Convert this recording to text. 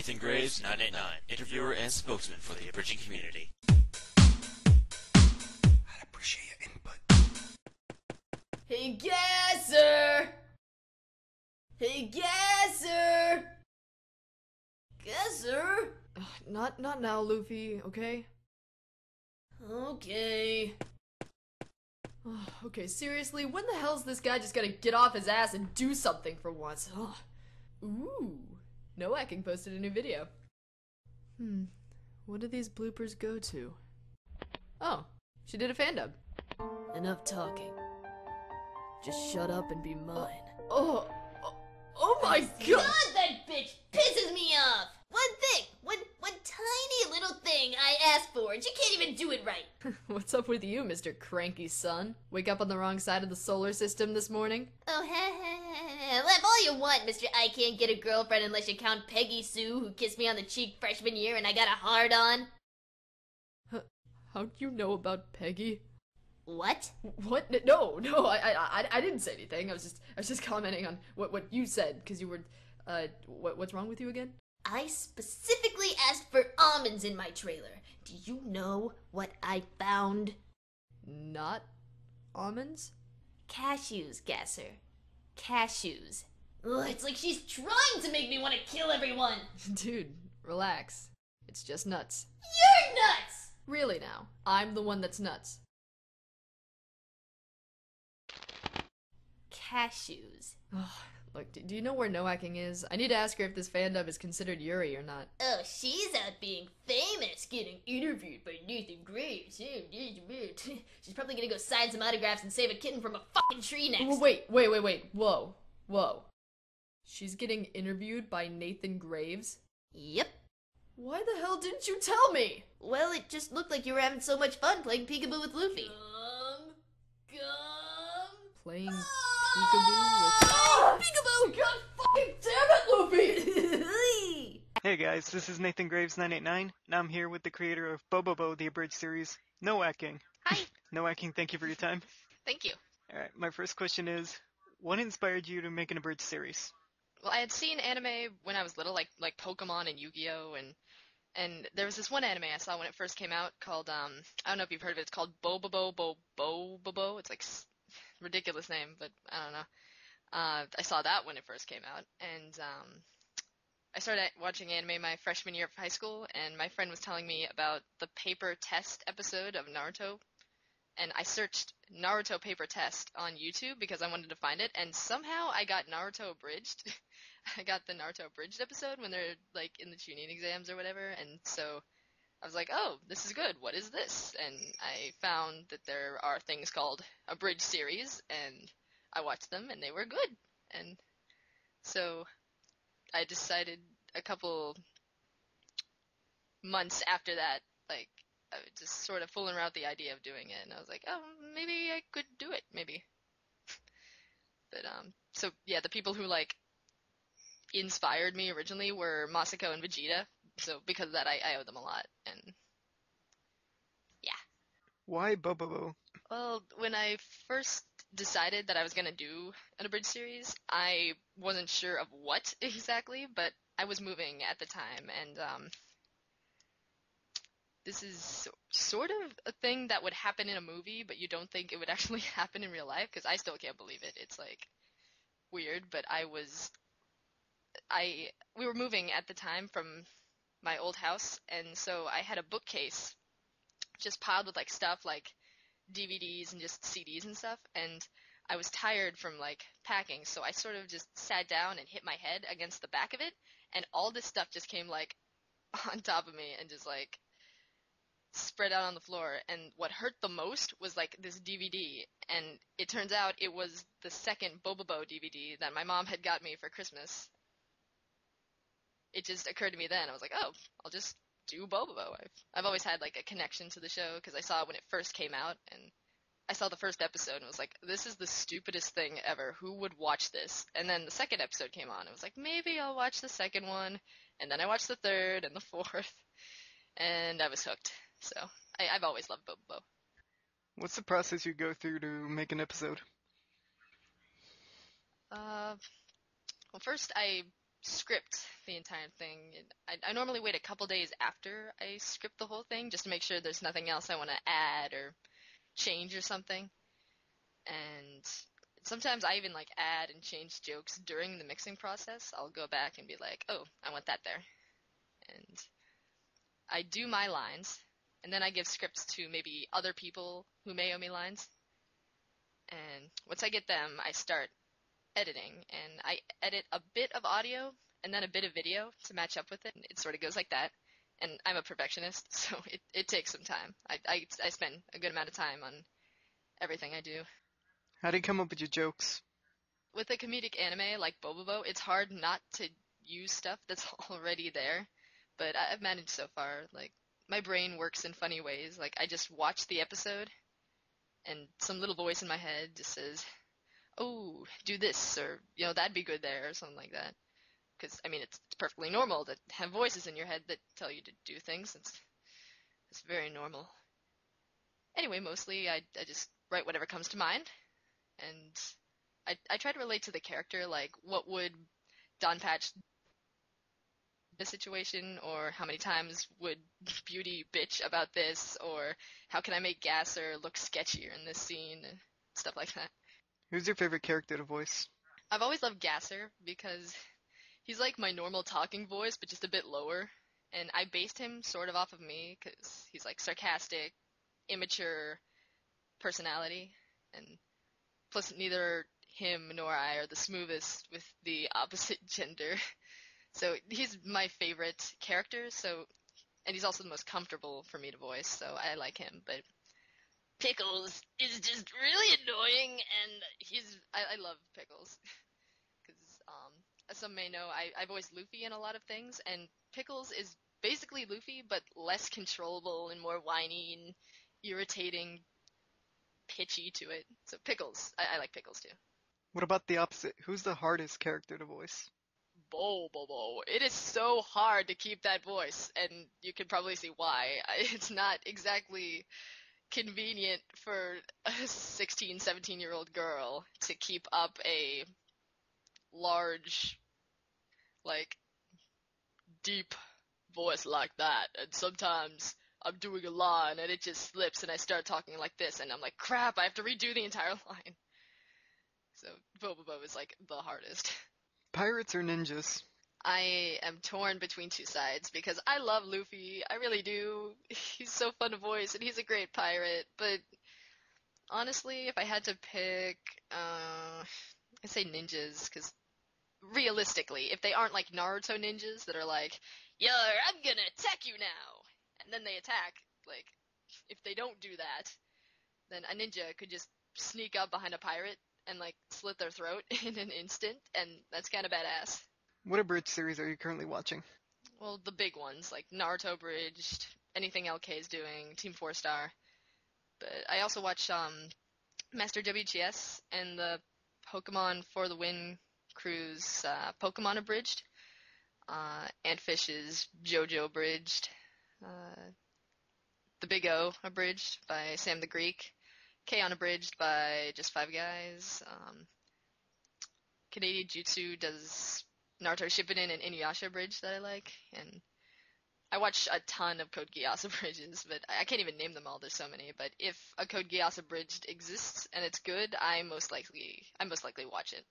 Nathan Graves, 989, interviewer and spokesman for the Abridged community. I'd appreciate your input. Hey, Gasser! Hey, Gasser! Gasser? Not now, Luffy, okay? Okay. Okay, seriously, when the hell's this guy just gonna get off his ass and do something for once? Ugh. Ooh, Nowacking posted a new video. What do these bloopers go to? Oh, she did a fan dub. Enough talking. Just shut up and be mine. Oh my god! God, that bitch pisses me off! One thing! One tiny little thing I asked for, and she can't even do it right! What's up with you, Mr. Cranky Son? Wake up on the wrong side of the solar system this morning? Oh, laugh all you want, Mr. I can't get a girlfriend unless you count Peggy Sue, who kissed me on the cheek freshman year and I got a hard-on. How'd you know about Peggy? What? What? No, I didn't say anything. I was just commenting on what you said, because you were, what's wrong with you again? I specifically asked for almonds in my trailer. Do you know what I found? Not almonds? Cashews, Gasser. Cashews. Ugh, it's like she's trying to make me want to kill everyone! Dude, relax. It's just nuts. You're nuts! Really now, I'm the one that's nuts. Cashews. Look, do you know where Nowacking is? I need to ask her if this fan dub is considered Yuri or not. Oh, she's out being famous, getting interviewed by Nathan Graves. She's probably gonna go sign some autographs and save a kitten from a fucking tree next. Wait. Whoa. She's getting interviewed by Nathan Graves? Yep. Why the hell didn't you tell me? Well, it just looked like you were having so much fun playing peekaboo with Luffy. Playing peekaboo with... Peekaboo! God fucking damn it, Luffy! Hey guys, this is Nathan Graves 989, and I'm here with the creator of Bobobo, the Abridged series, Nowacking. Hi. Nowacking, thank you for your time. Thank you. Alright, my first question is, what inspired you to make an Abridged series? Well, I had seen anime when I was little, like Pokemon and Yu-Gi-Oh! And there was this one anime I saw when it first came out called, I don't know if you've heard of it, it's called Bobobo. It's like ridiculous name, but I don't know. I saw that when it first came out, and I started watching anime my freshman year of high school, and my friend was telling me about the paper test episode of Naruto, and I searched Naruto paper test on YouTube because I wanted to find it, and somehow I got Naruto Abridged. I got the Naruto Abridged episode when they're like in the tuning exams or whatever, and so I was like, oh, this is good, what is this? And I found that there are things called Abridged series, and I watched them, and they were good. And so I decided a couple months after that, like, I was just sort of fooling around with the idea of doing it, and I was like, oh, maybe I could do it, maybe. But, so, yeah, the people who, like, inspired me originally were Masako and Vegeta, so because of that, I owe them a lot, and yeah. Why Bobobo? Well, when I first decided that I was going to do an Abridged series, I wasn't sure of what exactly, but I was moving at the time, and this is sort of a thing that would happen in a movie, but you don't think it would actually happen in real life, because I still can't believe it. It's, like, weird, but we were moving at the time from my old house, and so I had a bookcase just piled with, like, stuff, like DVDs and just CDs and stuff, and I was tired from, like, packing, so I sort of just sat down and hit my head against the back of it, and all this stuff just came, like, on top of me and just, like, spread out on the floor, and what hurt the most was, like, this DVD, and it turns out it was the second Bobobo DVD that my mom had got me for Christmas. It just occurred to me then, I was like, oh, I'll just do Bobobo. I've always had, like, a connection to the show, because I saw it when it first came out, and I saw the first episode, and was like, this is the stupidest thing ever, who would watch this? And then the second episode came on, and I was like, maybe I'll watch the second one, and then I watched the third, and the fourth, and I was hooked. So, I've always loved Bobobo. What's the process you go through to make an episode? Well, first I script the entire thing. I normally wait a couple days after I script the whole thing just to make sure there's nothing else I want to add or change or something. And sometimes I even like add and change jokes during the mixing process. I'll go back and be like, oh, I want that there. And I do my lines, and then I give scripts to maybe other people who may owe me lines. And once I get them, I start editing, and I edit a bit of audio and then a bit of video to match up with it. It sort of goes like that. And I'm a perfectionist, so it takes some time. I spend a good amount of time on everything I do. How do you come up with your jokes? With a comedic anime like Bobobo, it's hard not to use stuff that's already there. But I've managed so far. Like, my brain works in funny ways. Like, I just watch the episode, and some little voice in my head just says, oh, do this, or, that'd be good there, or something like that. Because, I mean, it's perfectly normal to have voices in your head that tell you to do things. It's very normal. Anyway, mostly I just write whatever comes to mind, and I try to relate to the character, like, what would Don Patch the situation, or how many times would Beauty bitch about this, or how can I make Gasser look sketchier in this scene, and stuff like that. Who's your favorite character to voice? I've always loved Gasser because he's like my normal talking voice, but just a bit lower, and I based him sort of off of me because he's like sarcastic, immature personality, and plus neither him nor I are the smoothest with the opposite gender. So he's my favorite character, and he's also the most comfortable for me to voice, so I like him. But Pickles is just really annoying, and I love Pickles. Because, as some may know, I voice Luffy in a lot of things, and Pickles is basically Luffy, but less controllable and more whiny and irritating, pitchy to it. So Pickles, I like Pickles too. What about the opposite? Who's the hardest character to voice? Bobo. It is so hard to keep that voice, and you can probably see why. It's not exactly convenient for a 16, 17-year-old girl to keep up a large, like, deep voice like that. And sometimes I'm doing a line and it just slips and I start talking like this, and I'm like, crap, I have to redo the entire line. So Bobo is like the hardest. Pirates or ninjas? I am torn between two sides because I love Luffy. I really do. He's so fun to voice and he's a great pirate. But honestly, if I had to pick, I'd say ninjas, because realistically, if they aren't like Naruto ninjas that are like, yo, I'm gonna attack you now, and then they attack, like, if they don't do that, then a ninja could just sneak up behind a pirate and like slit their throat in an instant, and that's kind of badass. What abridged series are you currently watching? Well, the big ones, like Naruto Abridged, anything LK is doing, Team 4 Star. But I also watch Master WGS and the Pokemon for the Win Cruise Pokemon Abridged. Antfish's JoJo Abridged. The Big O Abridged by Sam the Greek. K-On! Abridged by Just Five Guys. Canadian Jutsu does Naruto Shippuden and Inuyasha Bridge that I like, and I watch a ton of Code Geass Abridges, but I can't even name them all, there's so many, but if a Code Geass Abridged exists and it's good, I most likely watch it.